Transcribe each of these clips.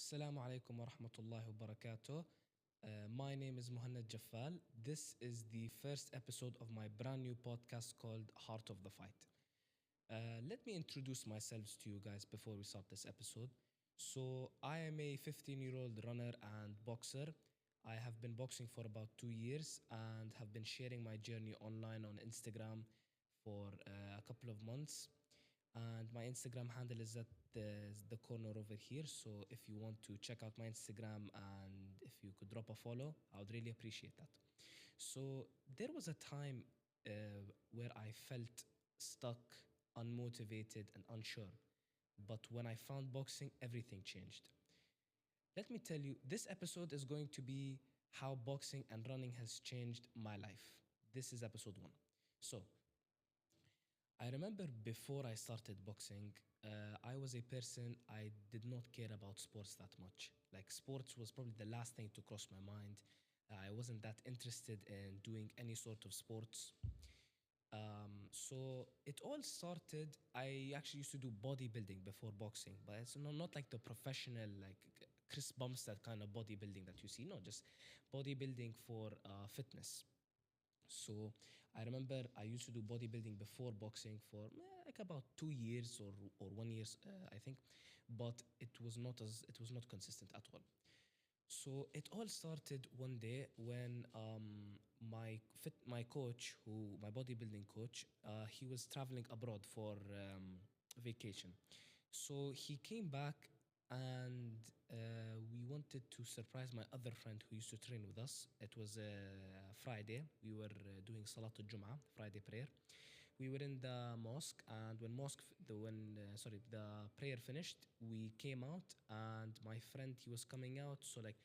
Assalamu alaikum wa rahmatullahi wa barakatuh. My name is Muhannad Jaffal. This is the first episode of my brand new podcast called Heart of the Fight. Let me introduce myself to you guys before we start this episode. So, I am a 15-year-old runner and boxer. I have been boxing for about 2 years and have been sharing my journey online on Instagram for a couple of months. And my Instagram handle is at the corner over here. So if you want to check out my Instagram and if you could drop a follow, I would really appreciate that. So there was a time where I felt stuck, unmotivated, and unsure. But when I found boxing, everything changed. Let me tell you, this episode is going to be how boxing and running has changed my life. This is episode one. So, I remember before I started boxing, I was a person, I did not care about sports that much. Like, sports was probably the last thing to cross my mind. I wasn't that interested in doing any sort of sports. So it all started. I actually used to do bodybuilding before boxing, but it's not like the professional, like Chris Bumstead kind of bodybuilding that you see. No, just bodybuilding for fitness. So I remember I used to do bodybuilding before boxing for like about 2 years or 1 year, I think, but it was not consistent at all. So it all started one day when my coach, who my bodybuilding coach, he was traveling abroad for vacation. So he came back and we wanted to surprise my other friend who used to train with us. It was Friday. We were doing Salat al-Jum'ah, Friday prayer. We were in the mosque, and when the prayer finished, we came out, and my friend he was coming out. So like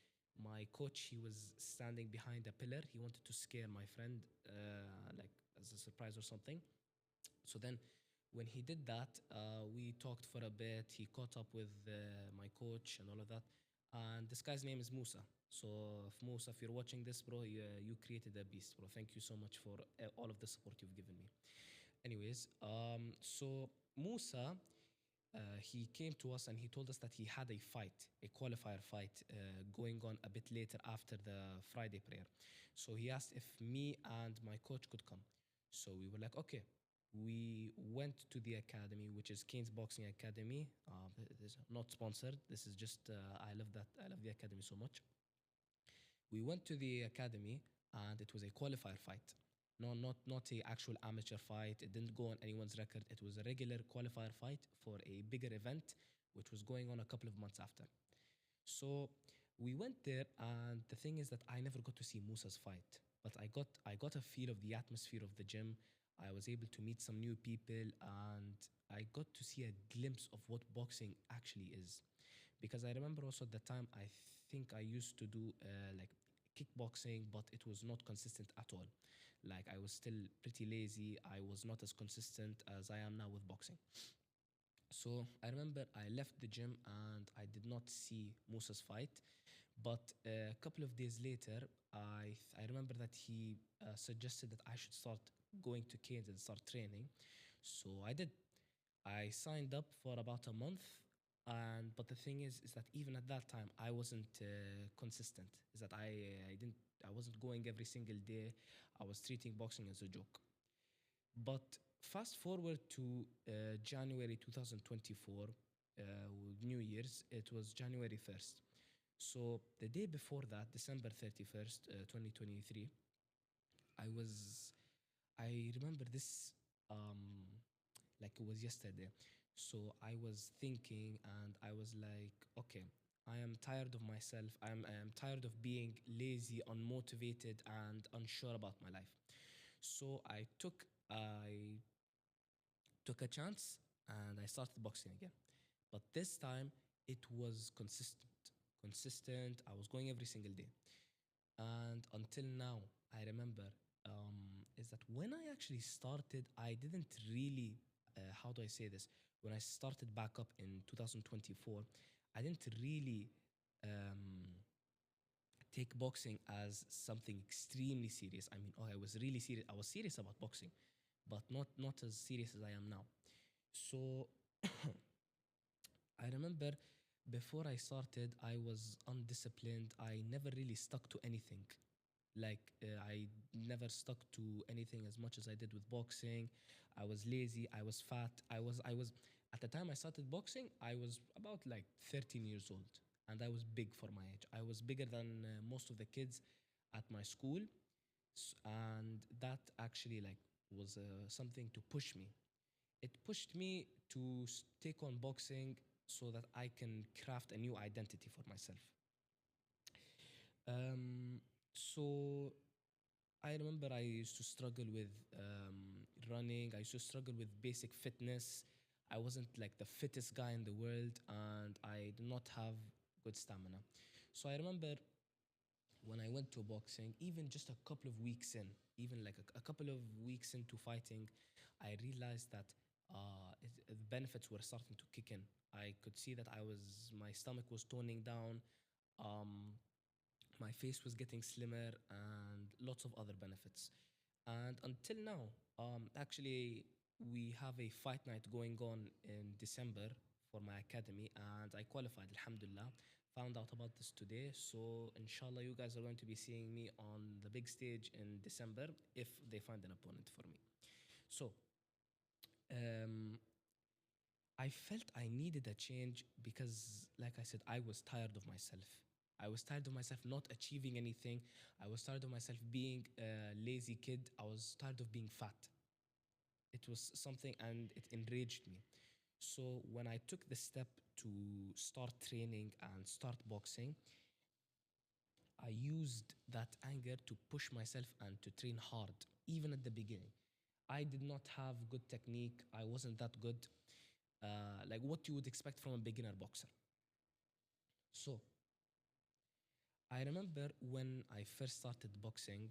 my coach, he was standing behind a pillar. He wanted to scare my friend, like as a surprise or something. So then, when he did that, we talked for a bit. He caught up with my coach and all of that. And this guy's name is Musa. So, if Musa, if you're watching this, bro, you created a beast, bro. Thank you so much for all of the support you've given me. Anyways, so Musa, he came to us and he told us that he had a fight, a qualifier fight, going on a bit later after the Friday prayer. So he asked if me and my coach could come. So we were like, okay. We went to the academy, which is Kane's Boxing Academy. This is not sponsored. This is just I love that. I love the academy so much. We went to the academy, and it was a qualifier fight. No, not a actual amateur fight. It didn't go on anyone's record. It was a regular qualifier fight for a bigger event, which was going on a couple of months after. So we went there, and the thing is that I never got to see Musa's fight, but I got a feel of the atmosphere of the gym. I was able to meet some new people, and I got to see a glimpse of what boxing actually is. Because I remember also at the time, I think I used to do like kickboxing, but it was not consistent at all. Like, I was still pretty lazy. I was not as consistent as I am now with boxing. So I remember I left the gym and I did not see Musa's fight, but a couple of days later, I remember that he suggested that I should start going to Canes and start training. So I did. I signed up for about a month, and but the thing is that even at that time I wasn't consistent. Is that I wasn't going every single day. I was treating boxing as a joke. But fast forward to January 2024, with New Year's, it was January 1st. So the day before that, December 31st, 2023, I was, I remember this like it was yesterday. So I was thinking and I was like, okay, I am tired of myself. I am tired of being lazy, unmotivated, and unsure about my life. So I took a chance and I started boxing again. But this time it was consistent. Consistent. I was going every single day. And until now, I remember is that when I actually started, I didn't really, how do I say this? When I started back up in 2024, I didn't really take boxing as something extremely serious. I mean, oh, I was really serious. I was serious about boxing, but not as serious as I am now. So I remember Before I started, I was undisciplined. I never really stuck to anything. I never stuck to anything as much as I did with boxing. I was lazy. I was fat. I was. At the time I started boxing, I was about like 13 years old, and I was big for my age. I was bigger than most of the kids at my school, and that actually like was something to push me. It pushed me to take on boxing so that I can craft a new identity for myself. Um, so I remember I used to struggle with running. I used to struggle with basic fitness. I wasn't like the fittest guy in the world, and I did not have good stamina. So I remember when I went to boxing, even just a couple of weeks in, even like a couple of weeks into fighting, I realized that the benefits were starting to kick in. I could see that my stomach was toning down, um, my face was getting slimmer, and lots of other benefits. And until now, actually, we have a fight night going on in December for my academy, and I qualified, alhamdulillah. Found out about this today. So, inshallah, you guys are going to be seeing me on the big stage in December if they find an opponent for me. So, um, I felt I needed a change because, like I said, I was tired of myself. I was tired of myself not achieving anything. I was tired of myself being a lazy kid. I was tired of being fat. It was something and it enraged me. So when I took the step to start training and start boxing, I used that anger to push myself and to train hard, even at the beginning. I did not have good technique. I wasn't that good, like what you would expect from a beginner boxer. So I remember when I first started boxing,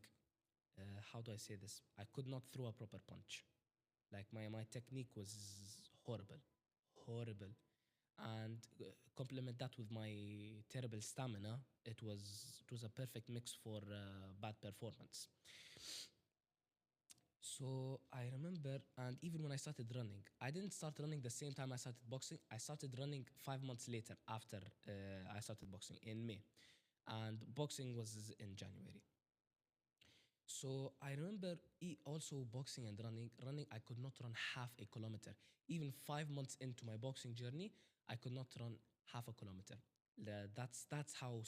how do I say this? I could not throw a proper punch. Like my technique was horrible, horrible. And complement that with my terrible stamina, it was a perfect mix for bad performance. So I remember, and even when I started running, I didn't start running the same time I started boxing. I started running 5 months later after I started boxing in May, and boxing was in January. So I remember also boxing and running. Running, I could not run half a kilometer. Even 5 months into my boxing journey, I could not run half a kilometer. That's how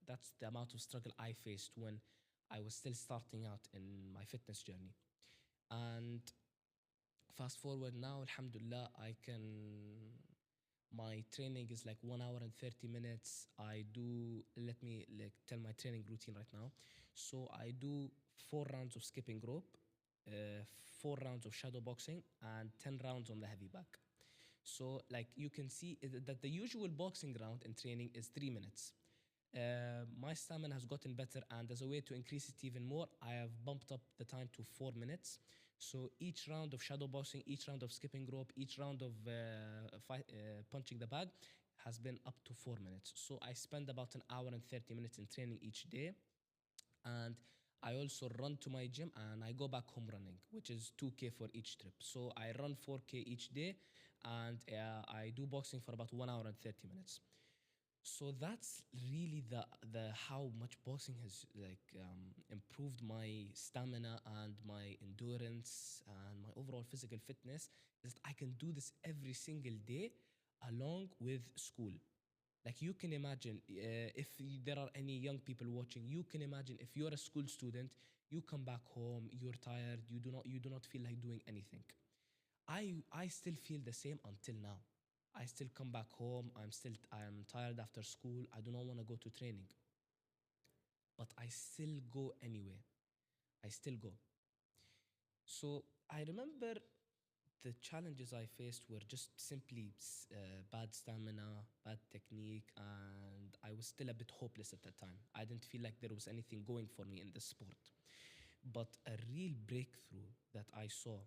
that's the amount of struggle I faced when I was still starting out in my fitness journey. And fast forward now, alhamdulillah, I can. My training is like 1 hour and 30 minutes. I do, let me like tell my training routine right now. So I do 4 rounds of skipping rope, 4 rounds of shadow boxing, and 10 rounds on the heavy bag. So, like you can see that the usual boxing round in training is 3 minutes. My stamina has gotten better, and as a way to increase it even more, I have bumped up the time to 4 minutes. So each round of shadow boxing, each round of skipping rope, each round of punching the bag has been up to 4 minutes. So I spend about an hour and 30 minutes in training each day, and I also run to my gym and I go back home running, which is 2K for each trip. So I run 4K each day, and I do boxing for about 1 hour and 30 minutes. So that's really the how much boxing has like improved my stamina and my endurance and my overall physical fitness, is that I can do this every single day along with school. Like you can imagine, if there are any young people watching, you can imagine if you're a school student, you come back home, you're tired, you do not feel like doing anything. I still feel the same until now. I still come back home. I'm tired after school. I do not want to go to training, but I still go anyway. I still go. So I remember the challenges I faced were just simply bad stamina, bad technique, and I was still a bit hopeless at that time. I didn't feel like there was anything going for me in the sport. But a real breakthrough that I saw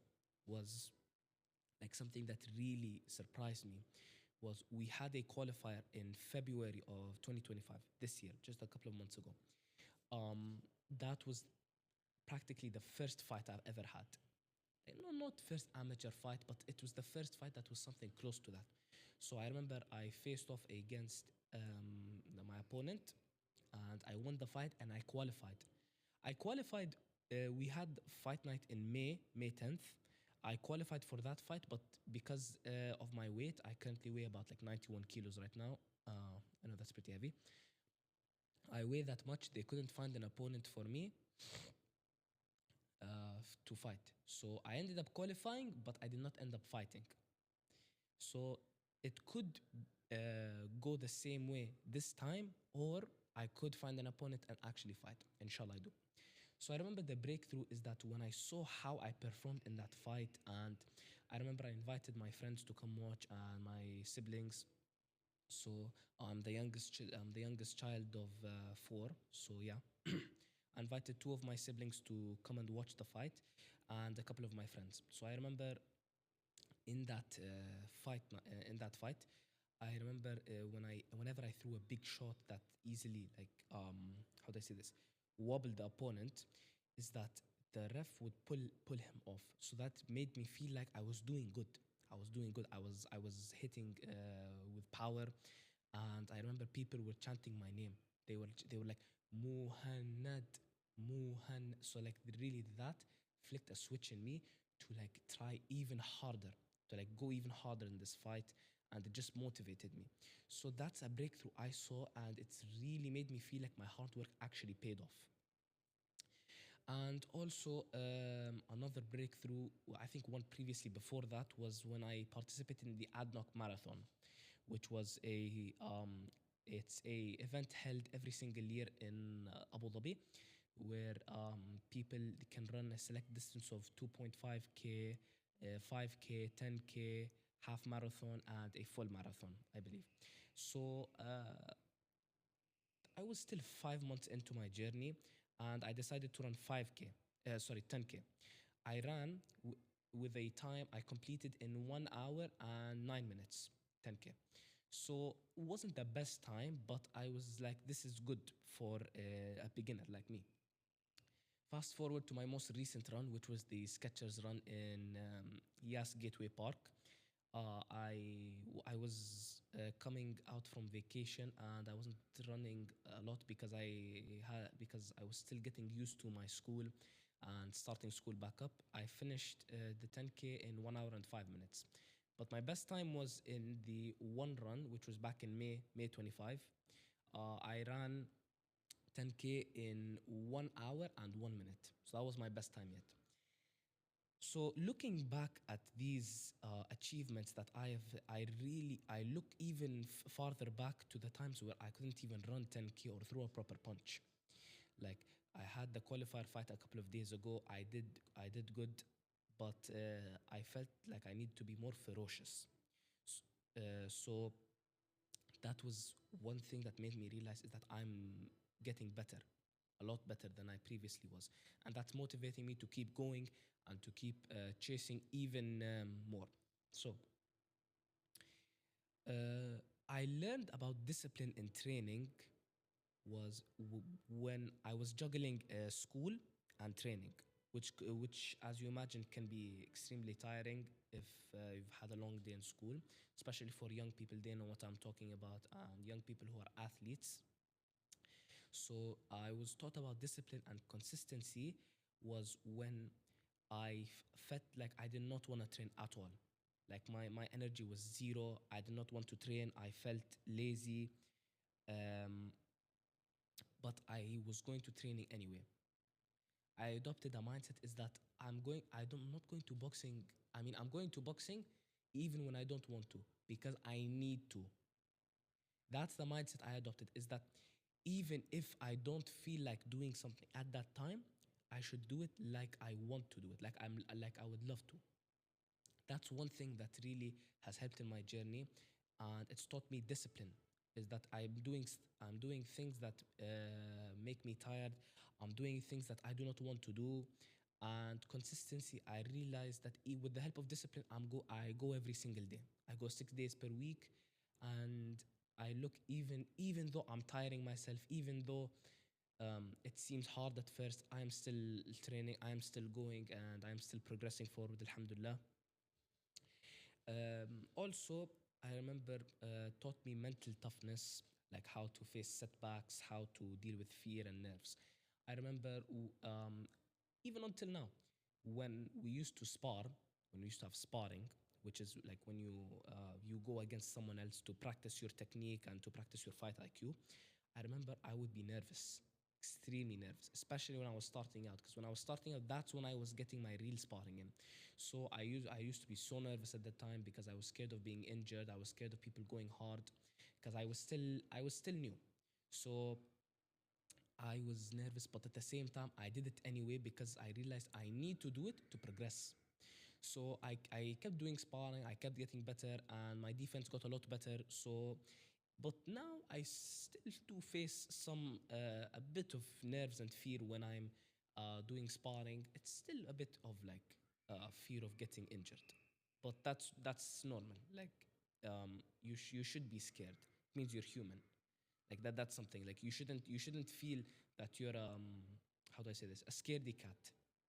was like something that really surprised me was we had a qualifier in February of 2025 this year, just a couple of months ago. That was practically the first fight I've ever had. no, not first amateur fight, but it was the first fight that was something close to that. So I remember I faced off against my opponent, and I won the fight, and I qualified. I qualified. We had fight night in May 10th. I qualified for that fight, but because of my weight, I currently weigh about like 91 kilos right now. I know that's pretty heavy. I weigh that much. They couldn't find an opponent for me to fight. So I ended up qualifying, but I did not end up fighting. So it could go the same way this time, or I could find an opponent and actually fight. Inshallah, I do. So I remember the breakthrough is that when I saw how I performed in that fight, and I remember I invited my friends to come watch and my siblings. So I'm the youngest child of four. So yeah, I invited two of my siblings to come and watch the fight, and a couple of my friends. So I remember in that fight, I remember whenever I threw a big shot that easily, like, how do I say this, wobbled the opponent, is that the ref would pull him off. So that made me feel like I was doing good. I was doing good. I was hitting with power, and I remember people were chanting my name. They were like Muhammad, Muhammad. So like really that flicked a switch in me to like try even harder, to like go even harder in this fight, and it just motivated me. So that's a breakthrough I saw, and it's really made me feel like my hard work actually paid off. And also, another breakthrough, I think one previously before that, was when I participated in the ADNOC Marathon, which was it's a event held every single year in Abu Dhabi, where people can run a select distance of 2.5k, 5k, 10k, half marathon, and a full marathon, I believe. So I was still 5 months into my journey, and I decided to run 5k, sorry, 10k. I ran with a time I completed in 1 hour and 9 minutes, 10k. So it wasn't the best time, but I was like, this is good for a beginner like me. Fast forward to my most recent run, which was the Skechers run in Yas Gateway Park. I was coming out from vacation, and I wasn't running a lot because I was still getting used to my school and starting school back up. I finished the 10k in 1 hour and 5 minutes, but my best time was in the one run, which was back in May 25. I ran 10k in 1 hour and 1 minute, so that was my best time yet. So looking back at these achievements that I look even farther back to the times where I couldn't even run 10k or throw a proper punch. Like, I had the qualifier fight a couple of days ago. I did good, but I felt like I need to be more ferocious. So that was one thing that made me realize is that I'm getting better, a lot better than I previously was, and that's motivating me to keep going and to keep chasing even more. So I learned about discipline in training was when I was juggling school and training, which, as you imagine, can be extremely tiring if you've had a long day in school, especially for young people. They know what I'm talking about, and young people who are athletes. So I was taught about discipline and consistency was when felt like I did not want to train at all. Like my energy was zero. I did not want to train. I felt lazy. Um, but I was going to training anyway. I adopted a mindset is that I'm not going to boxing. I mean, I'm going to boxing even when I don't want to because I need to. That's the mindset I adopted is that even if I don't feel like doing something at that time, I should do it like I want to do it, like I would love to. That's one thing that really has helped in my journey, and it's taught me discipline. Is that I'm doing things that make me tired. I'm doing things that I do not want to do, and consistency. I realized that with the help of discipline, I go every single day. I go 6 days per week, and I look even though I'm tiring myself, even though It seems hard at first. I am still training, I am still going, and I am still progressing forward, alhamdulillah. Also, I remember taught me mental toughness, like how to face setbacks, how to deal with fear and nerves. I remember even until now, when we used to spar, when we used to have sparring, which is like when you go against someone else to practice your technique and to practice your fight IQ. I remember I would be nervous, extremely nervous, especially when I was starting out. Because when I was starting out, that's when I was getting my real sparring in. So I used to be so nervous at the time because I was scared of being injured. I was scared of people going hard because I was still new. So I was nervous, but at the same time, I did it anyway because I realized I need to do it to progress. So I kept doing sparring, I kept getting better, and my defense got a lot better. So, but now I still do face a bit of nerves and fear when I'm doing sparring. It's still a bit of like fear of getting injured, but that's normal. Like you should be scared. It means you're human. Like that's something like you shouldn't feel that you're how do I say this, a scaredy cat.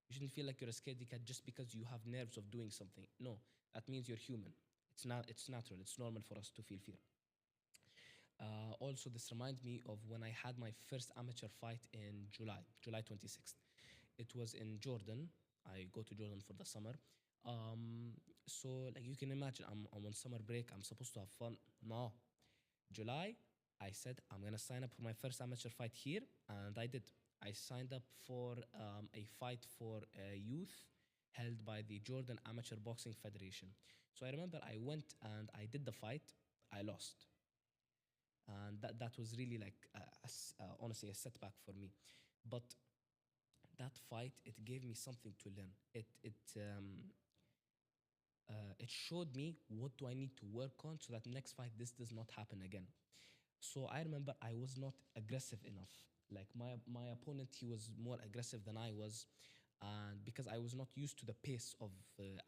You shouldn't feel like you're a scaredy cat just because you have nerves of doing something. No, that means you're human. It's natural, it's normal for us to feel fear. Also, this reminds me of when I had my first amateur fight in July 26th. It was in Jordan. I go to Jordan for the summer. So like you can imagine, I'm on summer break, I'm supposed to have fun. No, July, I said I'm gonna sign up for my first amateur fight here, and I did. I signed up for a fight for youth held by the Jordan Amateur Boxing Federation. So I remember I went and I did the fight. I lost, and that was really like honestly a setback for me. But that fight, it gave me something to learn. It showed me what do I need to work on so that next fight this does not happen again. So I remember I was not aggressive enough. Like my opponent, he was more aggressive than I was, and because I was not used to the pace of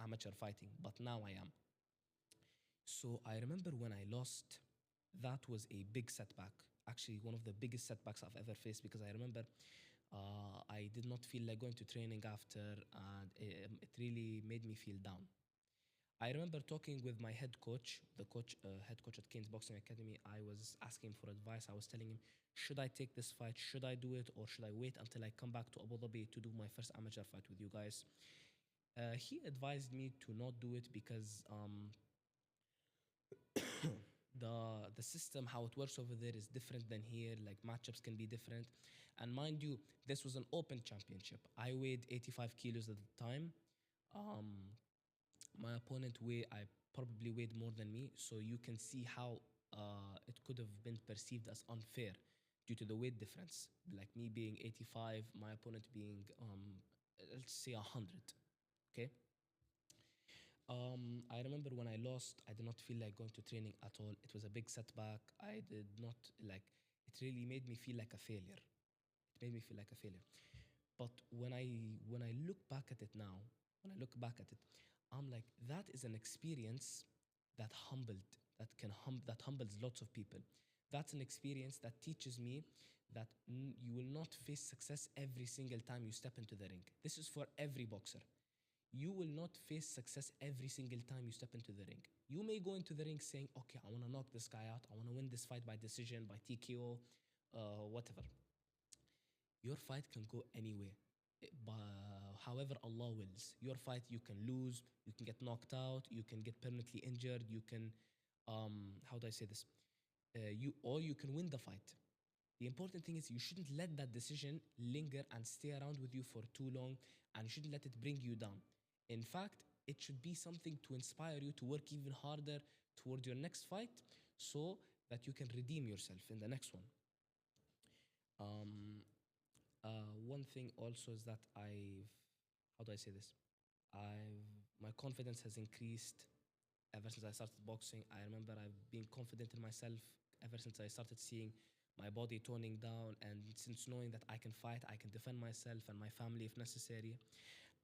amateur fighting, but now I am. So I remember when I lost, that was a big setback. Actually, one of the biggest setbacks I've ever faced because I remember I did not feel like going to training after, and it really made me feel down. I remember talking with my head coach at Kane's Boxing Academy. I was asking for advice. I was telling him, should I take this fight? Should I do it? Or should I wait until I come back to Abu Dhabi to do my first amateur fight with you guys? He advised me to not do it because the system, how it works over there, is different than here. Like matchups can be different. And mind you, this was an open championship. I weighed 85 kilos at the time. Um, my opponent I probably weighed more than me, so you can see how it could have been perceived as unfair due to the weight difference. Like me being 85, my opponent being let's say 100. Okay. I remember when I lost, I did not feel like going to training at all. It was a big setback. I did not like. It really made me feel like a failure. It made me feel like a failure. But when I look back at it now, when I look back at it, I'm like, that is an experience that humbles lots of people. That's an experience that teaches me that you will not face success every single time you step into the ring. This is for every boxer. You will not face success every single time you step into the ring. You may go into the ring saying, okay, I want to knock this guy out. I want to win this fight by decision, by TKO, whatever. Your fight can go anywhere. However Allah wills. Your fight, you can lose, you can get knocked out, you can get permanently injured, you can how do I say this? You can win the fight. The important thing is you shouldn't let that decision linger and stay around with you for too long, and you shouldn't let it bring you down. In fact, it should be something to inspire you to work even harder toward your next fight so that you can redeem yourself in the next one. Um, One thing also is that how do I say this? My confidence has increased ever since I started boxing. I remember I've been confident in myself ever since I started seeing my body toning down, and since knowing that I can fight, I can defend myself and my family if necessary.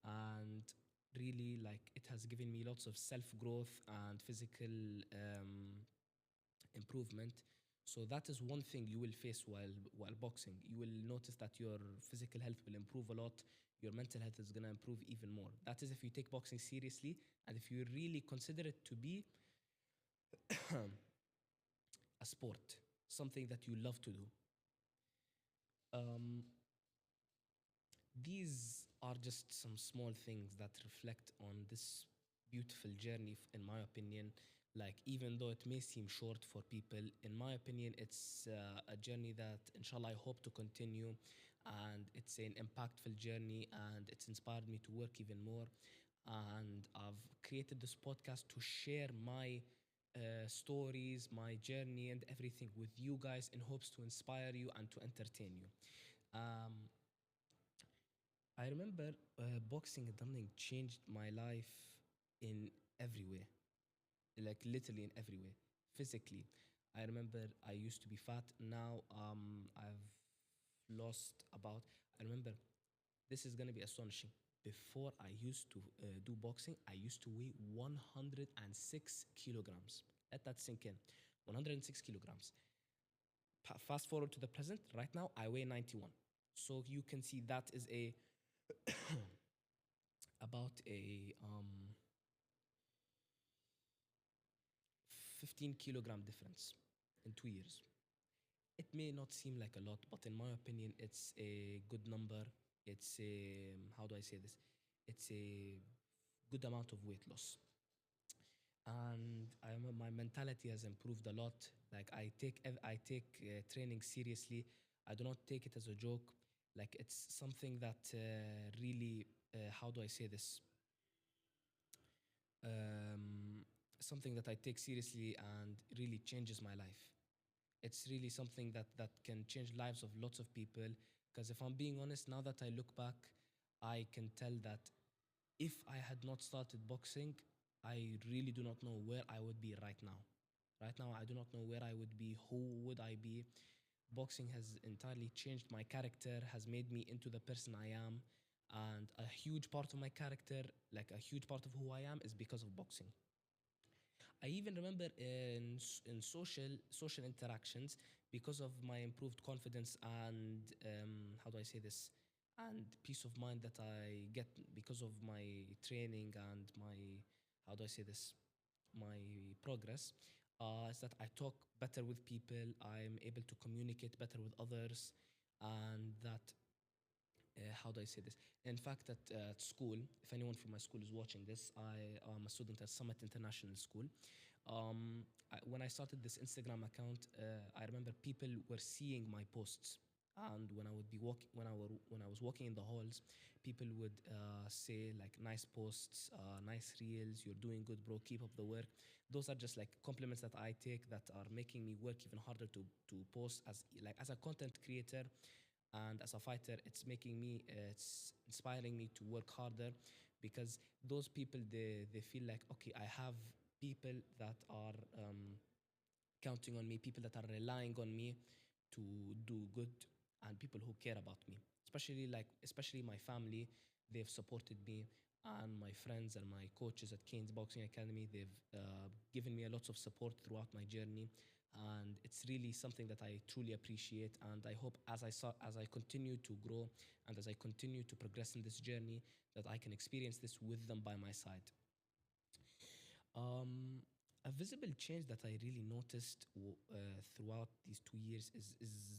And really, like, it has given me lots of self growth and physical improvement. So that is one thing you will face while boxing. You will notice that your physical health will improve a lot. Your mental health is gonna improve even more. That is if you take boxing seriously and if you really consider it to be a sport, something that you love to do. Um, these are just some small things that reflect on this beautiful journey, in my opinion. Like, even though it may seem short for people, in my opinion, it's a journey that, inshallah, I hope to continue. And it's an impactful journey, and it's inspired me to work even more. And I've created this podcast to share my stories, my journey, and everything with you guys in hopes to inspire you and to entertain you. Um, I remember boxing and tumbling changed my life in every way, like literally in every way. Physically, I remember I used to be fat. Now I've lost about. I remember this is gonna be astonishing. Before I used to do boxing, I used to weigh 106 kilograms. Let that sink in. 106 kilograms. Fast forward to the present. Right now, I weigh 91. So you can see that is a about a 15 kilogram difference in 2 years. It may not seem like a lot, but in my opinion, it's a good number. It's a, how do I say this? It's a good amount of weight loss. And my mentality has improved a lot. Like I take training seriously. I do not take it as a joke. Like it's something that really, how do I say this? um, Something that I take seriously and really changes my life. It's really something that can change lives of lots of people. Because if I'm being honest, now that I look back, I can tell that if I had not started boxing, I really do not know where I would be right now. Right now, I do not know where I would be. Who would I be? Boxing has entirely changed my character, has made me into the person I am. And a huge part of my character, like a huge part of who I am, is because of boxing. I even remember in social interactions, because of my improved confidence and how do I say this, and peace of mind that I get because of my training and my, how do I say this, my progress, is that I talk better with people. I'm able to communicate better with others, and that, how do I say this? In fact, at school, if anyone from my school is watching this, I am a student at Summit International School. When I started this Instagram account, I remember people were seeing my posts, and when I would be walking, when I was walking in the halls, people would say like, "Nice posts, nice reels. You're doing good, bro. Keep up the work." Those are just like compliments that I take that are making me work even harder to post as a content creator and as a fighter. It's making me, it's inspiring me to work harder, because those people, they feel like, okay, I have people that are counting on me, people that are relying on me to do good, and people who care about me, especially my family. They've supported me, and my friends and my coaches at Kane's Boxing Academy, they've given me a lot of support throughout my journey. And it's really something that I truly appreciate, and I hope as I continue to grow and as I continue to progress in this journey, that I can experience this with them by my side. um, a visible change that I really noticed throughout these 2 years is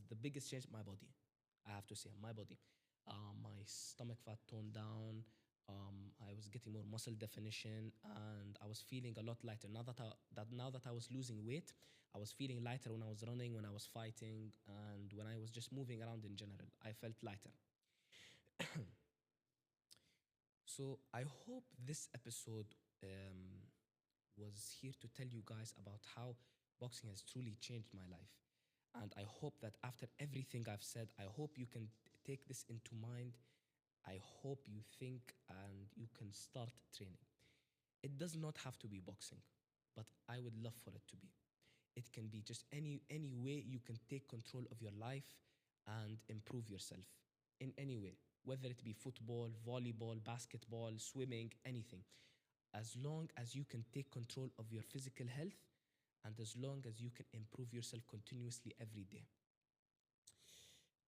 the biggest change, my body. I have to say, my body. My stomach fat toned down. I was getting more muscle definition, and I was feeling a lot lighter. Now that I was losing weight, I was feeling lighter when I was running, when I was fighting, and when I was just moving around in general. I felt lighter. So I hope this episode um, was here to tell you guys about how boxing has truly changed my life. And I hope that after everything I've said, I hope you can take this into mind. I hope you think and you can start training. It does not have to be boxing, but I would love for it to be. It can be just any way you can take control of your life and improve yourself in any way, whether it be football, volleyball, basketball, swimming, anything. As long as you can take control of your physical health and as long as you can improve yourself continuously every day.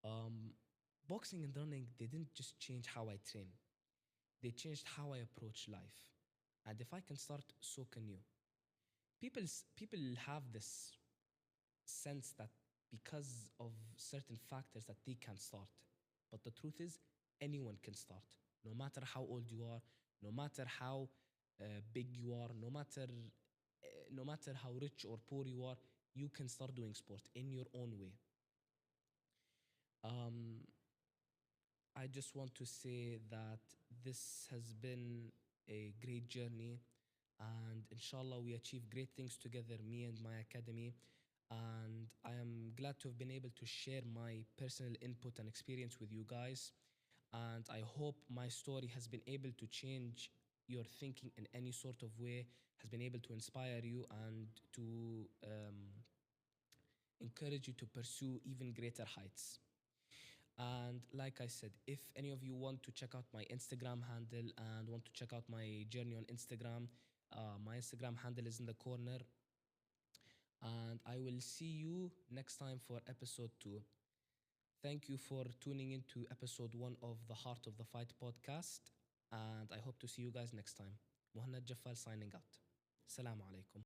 Um, Boxing and running, they didn't just change how I train, they changed how I approach life. And if I can start, so can you. People have this sense that because of certain factors that they can start. But the truth is, anyone can start, no matter how old you are, no matter how big you are, no matter how rich or poor you are, you can start doing sport in your own way. Um, I just want to say that this has been a great journey, and inshallah, we achieve great things together, me and my academy. And I am glad to have been able to share my personal input and experience with you guys. And I hope my story has been able to change your thinking in any sort of way, has been able to inspire you and to encourage you to pursue even greater heights. And like I said, if any of you want to check out my Instagram handle and want to check out my journey on Instagram, my Instagram handle is in the corner. And I will see you next time for episode 2. Thank you for tuning into episode 1 of the Heart of the Fight podcast. And I hope to see you guys next time. Muhammad Jaffar signing out. Assalamu alaikum.